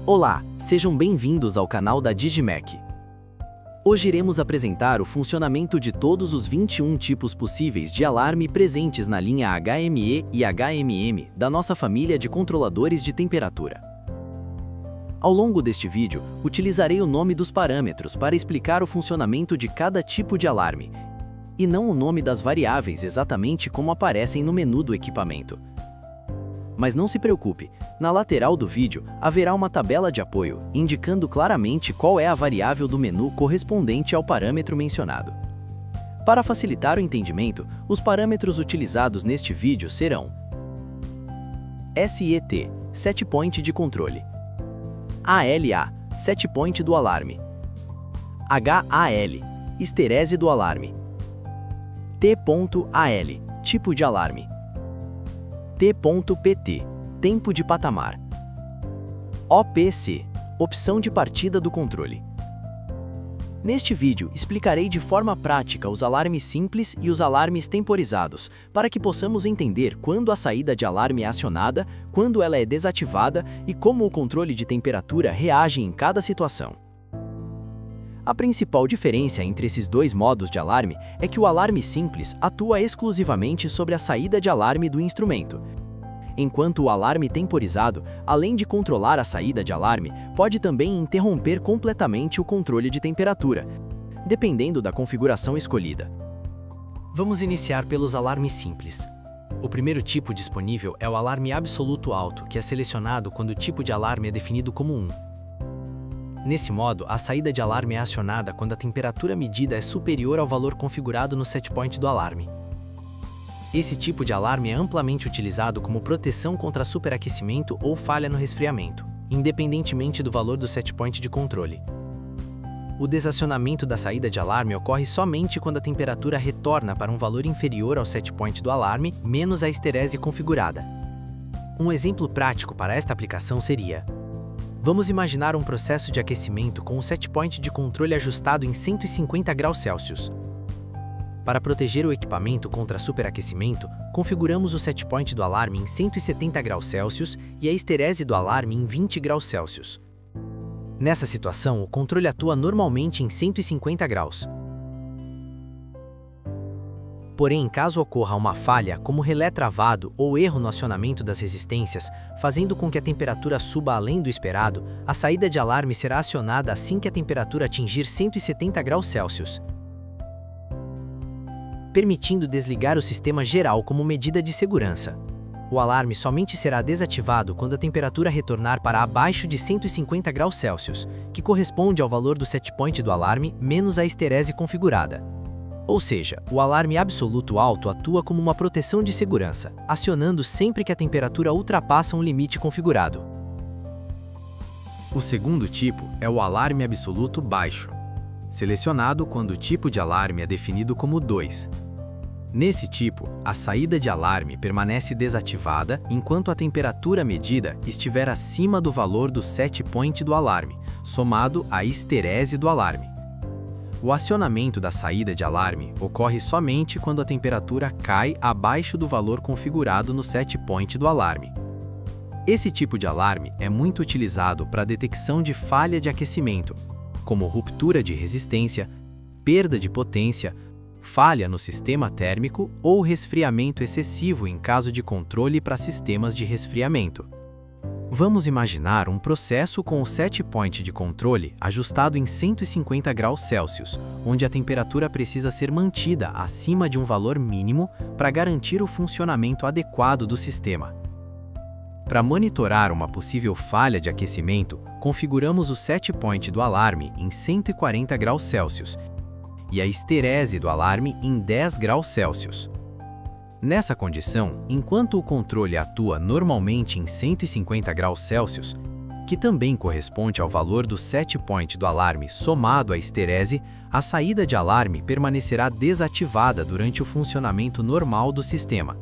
Olá, sejam bem-vindos ao canal da Digimec. Hoje iremos apresentar o funcionamento de todos os 21 tipos possíveis de alarme presentes na linha HME e HMM da nossa família de controladores de temperatura. Ao longo deste vídeo, utilizarei o nome dos parâmetros para explicar o funcionamento de cada tipo de alarme, e não o nome das variáveis exatamente como aparecem no menu do equipamento. Mas não se preocupe, na lateral do vídeo haverá uma tabela de apoio, indicando claramente qual é a variável do menu correspondente ao parâmetro mencionado. Para facilitar o entendimento, os parâmetros utilizados neste vídeo serão SET, Set Point de controle, ALA, Set Point do alarme, HAL, Histerese do alarme, T.AL, tipo de alarme, T.PT, tempo de patamar, OPC, opção de partida do controle. Neste vídeo, explicarei de forma prática os alarmes simples e os alarmes temporizados, para que possamos entender quando a saída de alarme é acionada, quando ela é desativada e como o controle de temperatura reage em cada situação. A principal diferença entre esses dois modos de alarme é que o alarme simples atua exclusivamente sobre a saída de alarme do instrumento, enquanto o alarme temporizado, além de controlar a saída de alarme, pode também interromper completamente o controle de temperatura, dependendo da configuração escolhida. Vamos iniciar pelos alarmes simples. O primeiro tipo disponível é o alarme absoluto alto, que é selecionado quando o tipo de alarme é definido como 1. Nesse modo, a saída de alarme é acionada quando a temperatura medida é superior ao valor configurado no setpoint do alarme. Esse tipo de alarme é amplamente utilizado como proteção contra superaquecimento ou falha no resfriamento, independentemente do valor do setpoint de controle. O desacionamento da saída de alarme ocorre somente quando a temperatura retorna para um valor inferior ao setpoint do alarme, menos a histerese configurada. Um exemplo prático para esta aplicação seria: vamos imaginar um processo de aquecimento com o setpoint de controle ajustado em 150 graus Celsius. Para proteger o equipamento contra superaquecimento, configuramos o setpoint do alarme em 170 graus Celsius e a histerese do alarme em 20 graus Celsius. Nessa situação, o controle atua normalmente em 150 graus. Porém, caso ocorra uma falha, como relé travado ou erro no acionamento das resistências, fazendo com que a temperatura suba além do esperado, a saída de alarme será acionada assim que a temperatura atingir 170 graus Celsius, permitindo desligar o sistema geral como medida de segurança. O alarme somente será desativado quando a temperatura retornar para abaixo de 150 graus Celsius, que corresponde ao valor do setpoint do alarme menos a histerese configurada. Ou seja, o alarme absoluto alto atua como uma proteção de segurança, acionando sempre que a temperatura ultrapassa um limite configurado. O segundo tipo é o alarme absoluto baixo, selecionado quando o tipo de alarme é definido como 2. Nesse tipo, a saída de alarme permanece desativada enquanto a temperatura medida estiver acima do valor do setpoint do alarme, somado à histerese do alarme. O acionamento da saída de alarme ocorre somente quando a temperatura cai abaixo do valor configurado no setpoint do alarme. Esse tipo de alarme é muito utilizado para a detecção de falha de aquecimento, como ruptura de resistência, perda de potência, falha no sistema térmico ou resfriamento excessivo em caso de controle para sistemas de resfriamento. Vamos imaginar um processo com o setpoint de controle ajustado em 150 graus Celsius, onde a temperatura precisa ser mantida acima de um valor mínimo para garantir o funcionamento adequado do sistema. Para monitorar uma possível falha de aquecimento, configuramos o setpoint do alarme em 140 graus Celsius e a histerese do alarme em 10 graus Celsius. Nessa condição, enquanto o controle atua normalmente em 150 graus Celsius, que também corresponde ao valor do setpoint do alarme somado à histerese, a saída de alarme permanecerá desativada durante o funcionamento normal do sistema.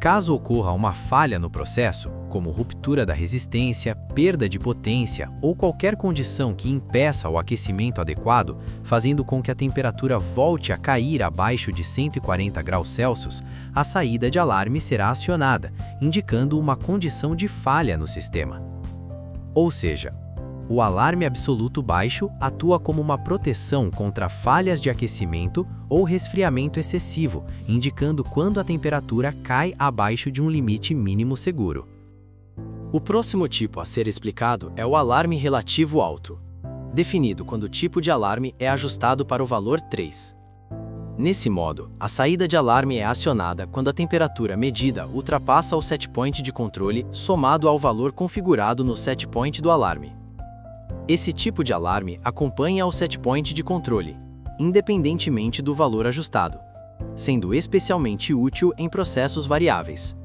Caso ocorra uma falha no processo, como ruptura da resistência, perda de potência ou qualquer condição que impeça o aquecimento adequado, fazendo com que a temperatura volte a cair abaixo de 140 graus Celsius, a saída de alarme será acionada, indicando uma condição de falha no sistema. Ou seja, o alarme absoluto baixo atua como uma proteção contra falhas de aquecimento ou resfriamento excessivo, indicando quando a temperatura cai abaixo de um limite mínimo seguro. O próximo tipo a ser explicado é o alarme relativo alto, definido quando o tipo de alarme é ajustado para o valor 3. Nesse modo, a saída de alarme é acionada quando a temperatura medida ultrapassa o setpoint de controle somado ao valor configurado no setpoint do alarme. Esse tipo de alarme acompanha o setpoint de controle, independentemente do valor ajustado, sendo especialmente útil em processos variáveis.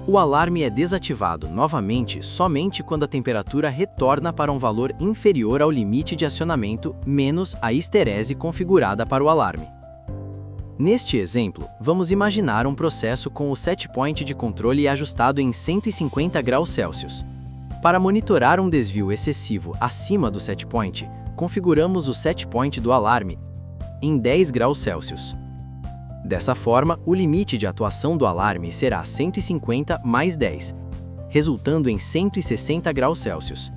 O alarme é desativado novamente somente quando a temperatura retorna para um valor inferior ao limite de acionamento menos a histerese configurada para o alarme. Neste exemplo, vamos imaginar um processo com o setpoint de controle ajustado em 150 graus Celsius. Para monitorar um desvio excessivo acima do setpoint, configuramos o setpoint do alarme em 10 graus Celsius. Dessa forma, o limite de atuação do alarme será 150 mais 10, resultando em 160 graus Celsius.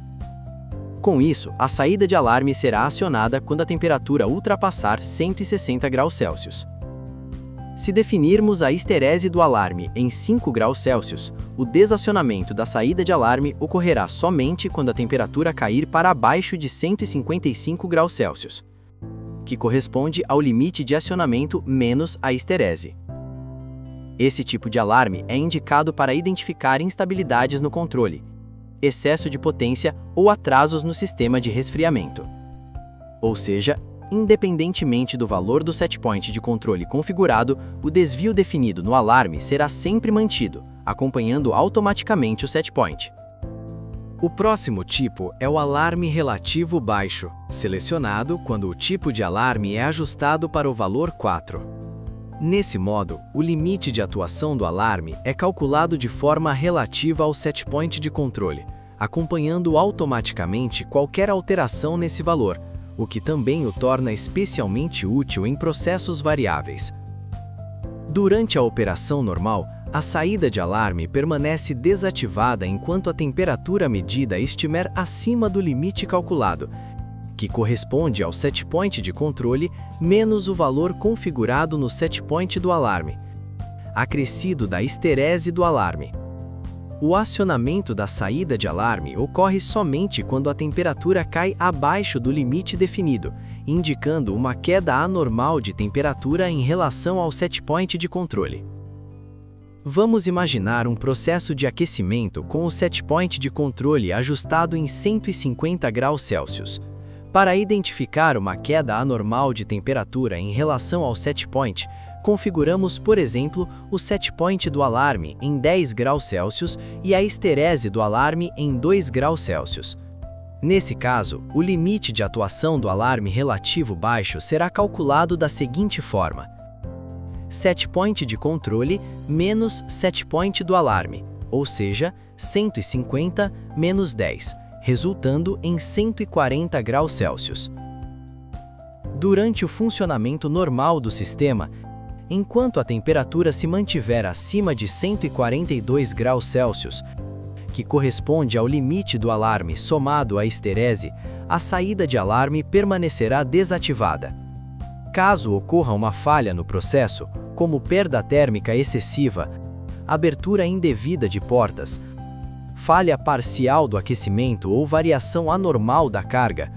Com isso, a saída de alarme será acionada quando a temperatura ultrapassar 160 graus Celsius. Se definirmos a histerese do alarme em 5 graus Celsius, o desacionamento da saída de alarme ocorrerá somente quando a temperatura cair para abaixo de 155 graus Celsius, que corresponde ao limite de acionamento menos a histerese. Esse tipo de alarme é indicado para identificar instabilidades no controle, excesso de potência ou atrasos no sistema de resfriamento. Ou seja, independentemente do valor do setpoint de controle configurado, o desvio definido no alarme será sempre mantido, acompanhando automaticamente o setpoint. O próximo tipo é o alarme relativo baixo, selecionado quando o tipo de alarme é ajustado para o valor 4. Nesse modo, o limite de atuação do alarme é calculado de forma relativa ao setpoint de controle, acompanhando automaticamente qualquer alteração nesse valor, o que também o torna especialmente útil em processos variáveis. Durante a operação normal, a saída de alarme permanece desativada enquanto a temperatura medida estiver acima do limite calculado, que corresponde ao setpoint de controle menos o valor configurado no setpoint do alarme, acrescido da histerese do alarme. O acionamento da saída de alarme ocorre somente quando a temperatura cai abaixo do limite definido, indicando uma queda anormal de temperatura em relação ao setpoint de controle. Vamos imaginar um processo de aquecimento com o setpoint de controle ajustado em 150 graus Celsius. Para identificar uma queda anormal de temperatura em relação ao setpoint, configuramos, por exemplo, o setpoint do alarme em 10 graus Celsius e a histerese do alarme em 2 graus Celsius. Nesse caso, o limite de atuação do alarme relativo baixo será calculado da seguinte forma: setpoint de controle menos setpoint do alarme, ou seja, 150 menos 10, resultando em 140 graus Celsius. Durante o funcionamento normal do sistema, enquanto a temperatura se mantiver acima de 142 graus Celsius, que corresponde ao limite do alarme somado à histerese, a saída de alarme permanecerá desativada. Caso ocorra uma falha no processo, como perda térmica excessiva, abertura indevida de portas, falha parcial do aquecimento ou variação anormal da carga,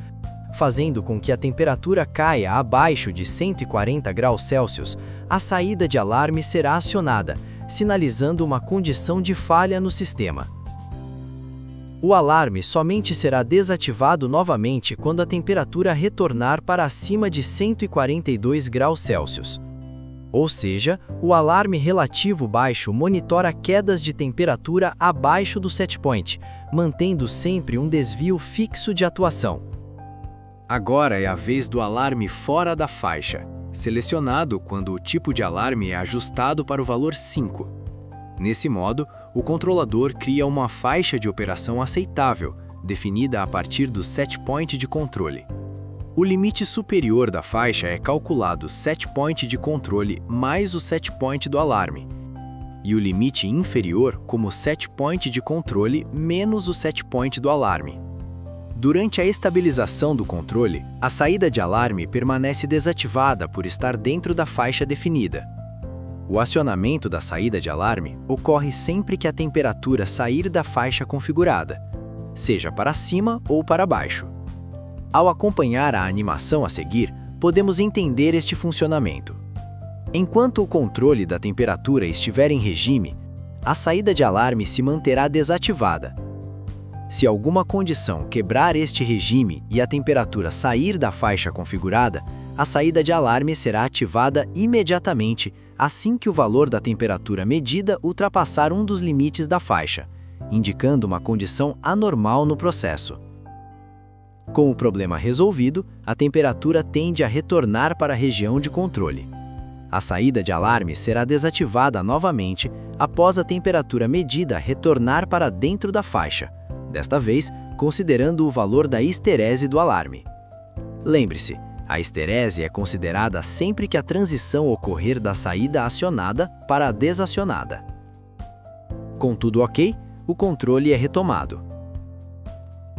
fazendo com que a temperatura caia abaixo de 140 graus Celsius, a saída de alarme será acionada, sinalizando uma condição de falha no sistema. O alarme somente será desativado novamente quando a temperatura retornar para acima de 142 graus Celsius. Ou seja, o alarme relativo baixo monitora quedas de temperatura abaixo do setpoint, mantendo sempre um desvio fixo de atuação. Agora é a vez do alarme fora da faixa, selecionado quando o tipo de alarme é ajustado para o valor 5. Nesse modo, o controlador cria uma faixa de operação aceitável, definida a partir do setpoint de controle. O limite superior da faixa é calculado setpoint de controle mais o setpoint do alarme, e o limite inferior como set point de controle menos o set point do alarme. Durante a estabilização do controle, a saída de alarme permanece desativada por estar dentro da faixa definida. O acionamento da saída de alarme ocorre sempre que a temperatura sair da faixa configurada, seja para cima ou para baixo. Ao acompanhar a animação a seguir, podemos entender este funcionamento. Enquanto o controle da temperatura estiver em regime, a saída de alarme se manterá desativada. Se alguma condição quebrar este regime e a temperatura sair da faixa configurada, a saída de alarme será ativada imediatamente assim que o valor da temperatura medida ultrapassar um dos limites da faixa, indicando uma condição anormal no processo. Com o problema resolvido, a temperatura tende a retornar para a região de controle. A saída de alarme será desativada novamente após a temperatura medida retornar para dentro da faixa, desta vez considerando o valor da histerese do alarme. Lembre-se, a histerese é considerada sempre que a transição ocorrer da saída acionada para a desacionada. Com tudo ok, o controle é retomado.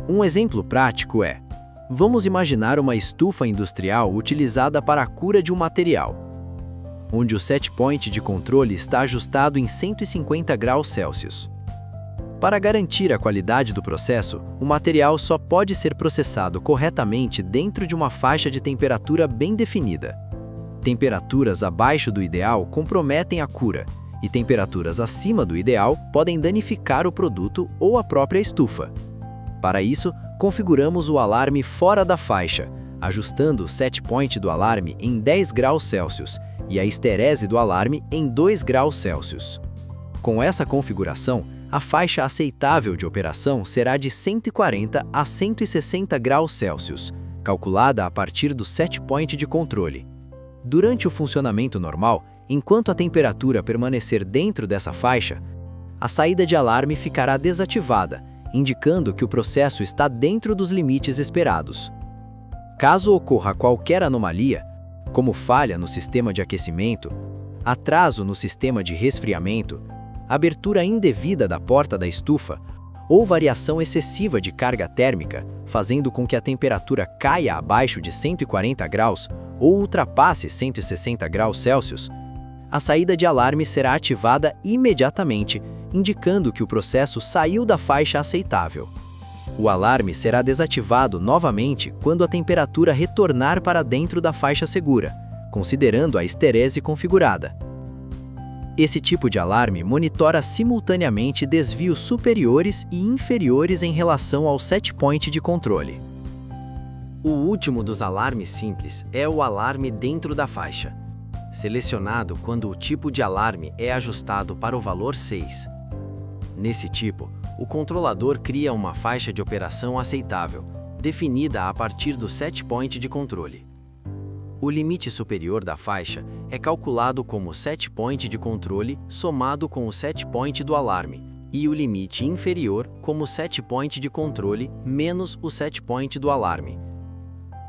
Um exemplo prático é: vamos imaginar uma estufa industrial utilizada para a cura de um material, onde o set point de controle está ajustado em 150 graus Celsius. Para garantir a qualidade do processo, o material só pode ser processado corretamente dentro de uma faixa de temperatura bem definida. Temperaturas abaixo do ideal comprometem a cura, e temperaturas acima do ideal podem danificar o produto ou a própria estufa. Para isso, configuramos o alarme fora da faixa, ajustando o set point do alarme em 10 graus Celsius e a histerese do alarme em 2 graus Celsius. Com essa configuração, a faixa aceitável de operação será de 140 a 160 graus Celsius, calculada a partir do set point de controle. Durante o funcionamento normal, enquanto a temperatura permanecer dentro dessa faixa, a saída de alarme ficará desativada, indicando que o processo está dentro dos limites esperados. Caso ocorra qualquer anomalia, como falha no sistema de aquecimento, atraso no sistema de resfriamento, abertura indevida da porta da estufa ou variação excessiva de carga térmica, fazendo com que a temperatura caia abaixo de 140 graus ou ultrapasse 160 graus Celsius, a saída de alarme será ativada imediatamente, indicando que o processo saiu da faixa aceitável. O alarme será desativado novamente quando a temperatura retornar para dentro da faixa segura, considerando a histerese configurada. Esse tipo de alarme monitora simultaneamente desvios superiores e inferiores em relação ao set point de controle. O último dos alarmes simples é o alarme dentro da faixa, selecionado quando o tipo de alarme é ajustado para o valor 6. Nesse tipo, o controlador cria uma faixa de operação aceitável, definida a partir do set point de controle. O limite superior da faixa é calculado como set point de controle somado com o set point do alarme, e o limite inferior como set point de controle menos o set point do alarme.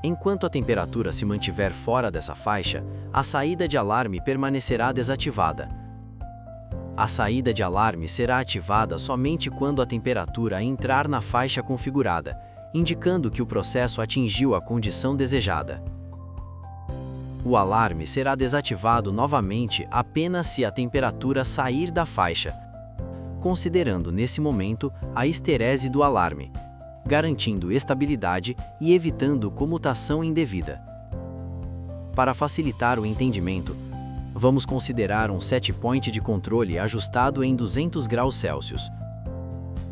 Enquanto a temperatura se mantiver fora dessa faixa, a saída de alarme permanecerá desativada. A saída de alarme será ativada somente quando a temperatura entrar na faixa configurada, indicando que o processo atingiu a condição desejada. O alarme será desativado novamente apenas se a temperatura sair da faixa, considerando nesse momento a histerese do alarme, garantindo estabilidade e evitando comutação indevida. Para facilitar o entendimento, vamos considerar um set point de controle ajustado em 200 graus Celsius,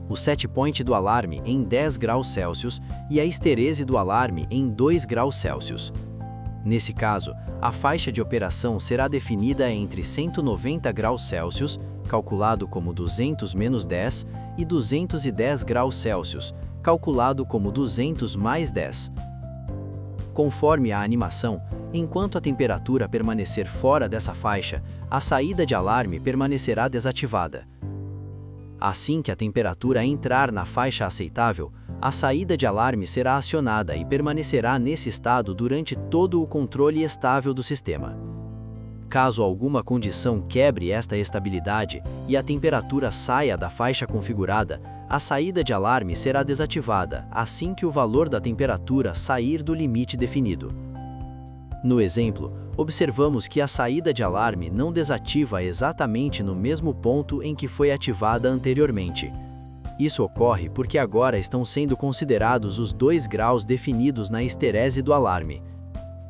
o set point do alarme em 10 graus Celsius e a histerese do alarme em 2 graus Celsius. Nesse caso, a faixa de operação será definida entre 190 graus Celsius, calculado como 200 menos 10, e 210 graus Celsius, calculado como 200 mais 10. Conforme a animação, enquanto a temperatura permanecer fora dessa faixa, a saída de alarme permanecerá desativada. Assim que a temperatura entrar na faixa aceitável, a saída de alarme será acionada e permanecerá nesse estado durante todo o controle estável do sistema. Caso alguma condição quebre esta estabilidade e a temperatura saia da faixa configurada, a saída de alarme será desativada assim que o valor da temperatura sair do limite definido. No exemplo, observamos que a saída de alarme não desativa exatamente no mesmo ponto em que foi ativada anteriormente. Isso ocorre porque agora estão sendo considerados os 2 graus definidos na histerese do alarme.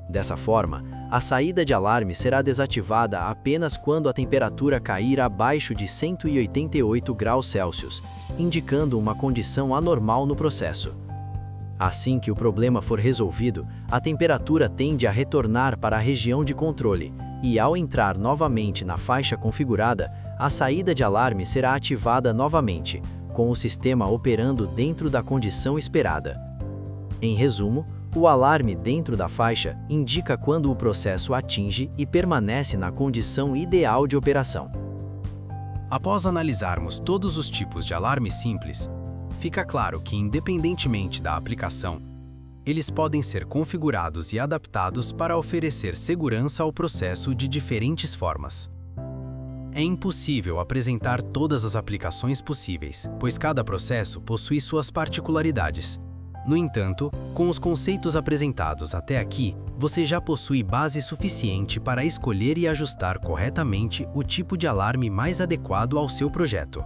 Dessa forma, a saída de alarme será desativada apenas quando a temperatura cair abaixo de 188 graus Celsius, indicando uma condição anormal no processo. Assim que o problema for resolvido, a temperatura tende a retornar para a região de controle, e ao entrar novamente na faixa configurada, a saída de alarme será ativada novamente, com o sistema operando dentro da condição esperada. Em resumo, o alarme dentro da faixa indica quando o processo atinge e permanece na condição ideal de operação. Após analisarmos todos os tipos de alarme simples, fica claro que, independentemente da aplicação, eles podem ser configurados e adaptados para oferecer segurança ao processo de diferentes formas. É impossível apresentar todas as aplicações possíveis, pois cada processo possui suas particularidades. No entanto, com os conceitos apresentados até aqui, você já possui base suficiente para escolher e ajustar corretamente o tipo de alarme mais adequado ao seu projeto.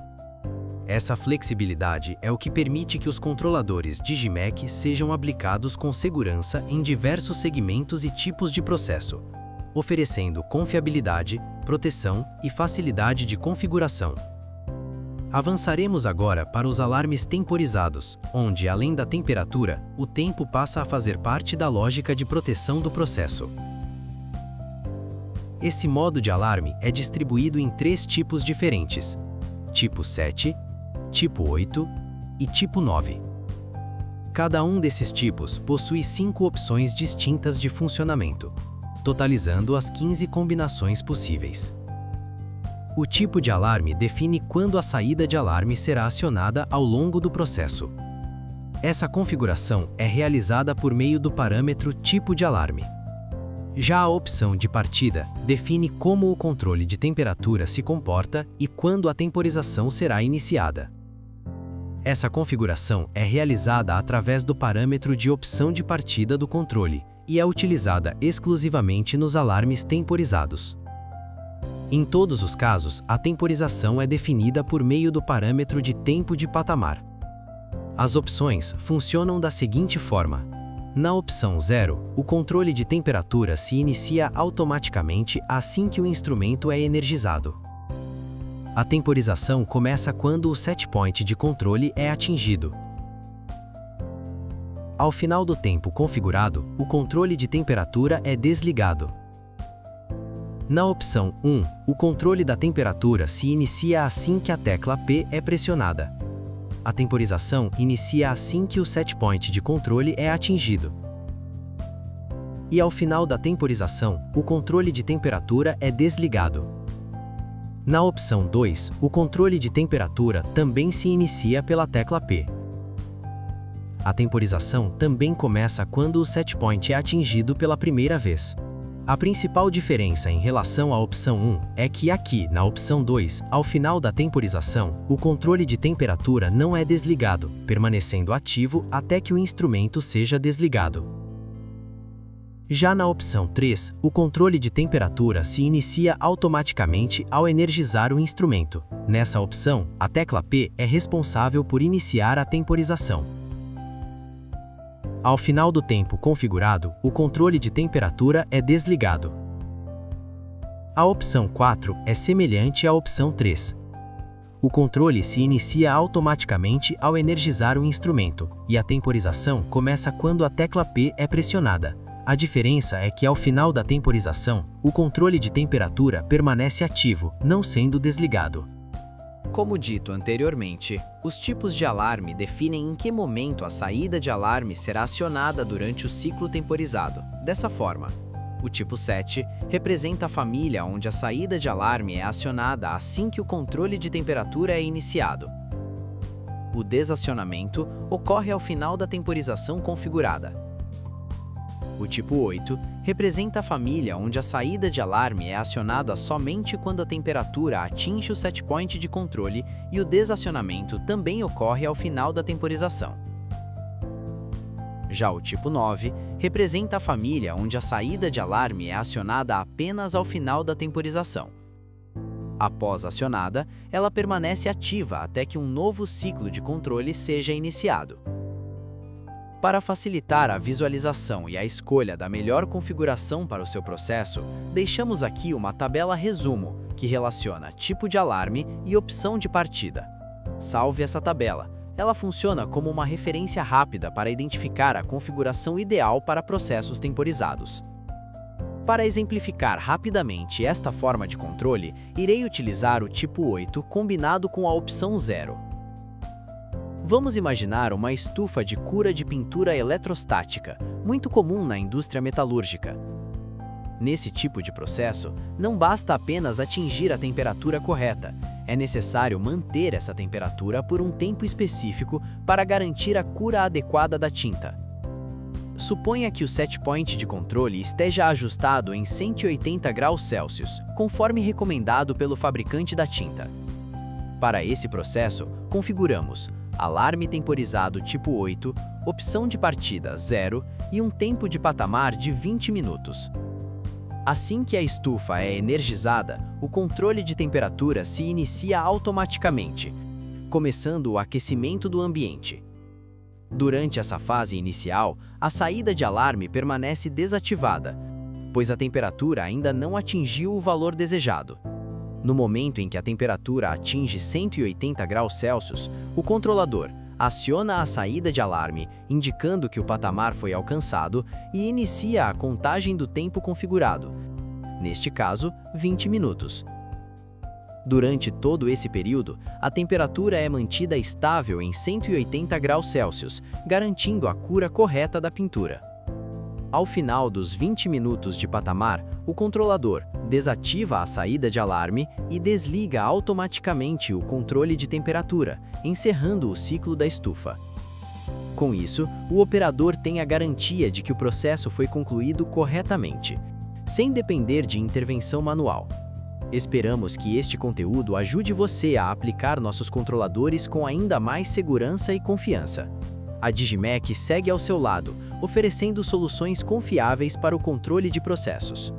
Essa flexibilidade é o que permite que os controladores Digimec sejam aplicados com segurança em diversos segmentos e tipos de processo, oferecendo confiabilidade, proteção e facilidade de configuração. Avançaremos agora para os alarmes temporizados, onde, além da temperatura, o tempo passa a fazer parte da lógica de proteção do processo. Esse modo de alarme é distribuído em 3 tipos diferentes: tipo 7, tipo 8 e tipo 9. Cada um desses tipos possui 5 opções distintas de funcionamento, totalizando as 15 combinações possíveis. O tipo de alarme define quando a saída de alarme será acionada ao longo do processo. Essa configuração é realizada por meio do parâmetro tipo de alarme. Já a opção de partida define como o controle de temperatura se comporta e quando a temporização será iniciada. Essa configuração é realizada através do parâmetro de opção de partida do controle e é utilizada exclusivamente nos alarmes temporizados. Em todos os casos, a temporização é definida por meio do parâmetro de tempo de patamar. As opções funcionam da seguinte forma. Na opção 0, o controle de temperatura se inicia automaticamente assim que o instrumento é energizado. A temporização começa quando o setpoint de controle é atingido. Ao final do tempo configurado, o controle de temperatura é desligado. Na opção 1, o controle da temperatura se inicia assim que a tecla P é pressionada. A temporização inicia assim que o setpoint de controle é atingido. E ao final da temporização, o controle de temperatura é desligado. Na opção 2, o controle de temperatura também se inicia pela tecla P. A temporização também começa quando o setpoint é atingido pela primeira vez. A principal diferença em relação à opção 1 é que aqui, na opção 2, ao final da temporização, o controle de temperatura não é desligado, permanecendo ativo até que o instrumento seja desligado. Já na opção 3, o controle de temperatura se inicia automaticamente ao energizar o instrumento. Nessa opção, a tecla P é responsável por iniciar a temporização. Ao final do tempo configurado, o controle de temperatura é desligado. A opção 4 é semelhante à opção 3. O controle se inicia automaticamente ao energizar o instrumento, e a temporização começa quando a tecla P é pressionada. A diferença é que ao final da temporização, o controle de temperatura permanece ativo, não sendo desligado. Como dito anteriormente, os tipos de alarme definem em que momento a saída de alarme será acionada durante o ciclo temporizado. Dessa forma, o tipo 7 representa a família onde a saída de alarme é acionada assim que o controle de temperatura é iniciado. O desacionamento ocorre ao final da temporização configurada. O tipo 8 representa a família onde a saída de alarme é acionada somente quando a temperatura atinge o setpoint de controle e o desacionamento também ocorre ao final da temporização. Já o tipo 9 representa a família onde a saída de alarme é acionada apenas ao final da temporização. Após acionada, ela permanece ativa até que um novo ciclo de controle seja iniciado. Para facilitar a visualização e a escolha da melhor configuração para o seu processo, deixamos aqui uma tabela resumo que relaciona tipo de alarme e opção de partida. Salve essa tabela. Ela funciona como uma referência rápida para identificar a configuração ideal para processos temporizados. Para exemplificar rapidamente esta forma de controle, irei utilizar o tipo 8 combinado com a opção 0. Vamos imaginar uma estufa de cura de pintura eletrostática, muito comum na indústria metalúrgica. Nesse tipo de processo, não basta apenas atingir a temperatura correta, é necessário manter essa temperatura por um tempo específico para garantir a cura adequada da tinta. Suponha que o setpoint de controle esteja ajustado em 180 graus Celsius, conforme recomendado pelo fabricante da tinta. Para esse processo, configuramos alarme temporizado tipo 8, opção de partida 0 e um tempo de patamar de 20 minutos. Assim que a estufa é energizada, o controle de temperatura se inicia automaticamente, começando o aquecimento do ambiente. Durante essa fase inicial, a saída de alarme permanece desativada, pois a temperatura ainda não atingiu o valor desejado. No momento em que a temperatura atinge 180 graus Celsius, o controlador aciona a saída de alarme, indicando que o patamar foi alcançado e inicia a contagem do tempo configurado, neste caso, 20 minutos. Durante todo esse período, a temperatura é mantida estável em 180 graus Celsius, garantindo a cura correta da pintura. Ao final dos 20 minutos de patamar, o controlador desativa a saída de alarme e desliga automaticamente o controle de temperatura, encerrando o ciclo da estufa. Com isso, o operador tem a garantia de que o processo foi concluído corretamente, sem depender de intervenção manual. Esperamos que este conteúdo ajude você a aplicar nossos controladores com ainda mais segurança e confiança. A Digimec segue ao seu lado, oferecendo soluções confiáveis para o controle de processos.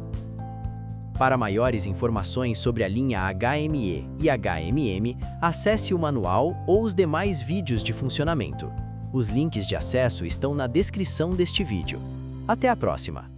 Para maiores informações sobre a linha HME e HMM, acesse o manual ou os demais vídeos de funcionamento. Os links de acesso estão na descrição deste vídeo. Até a próxima!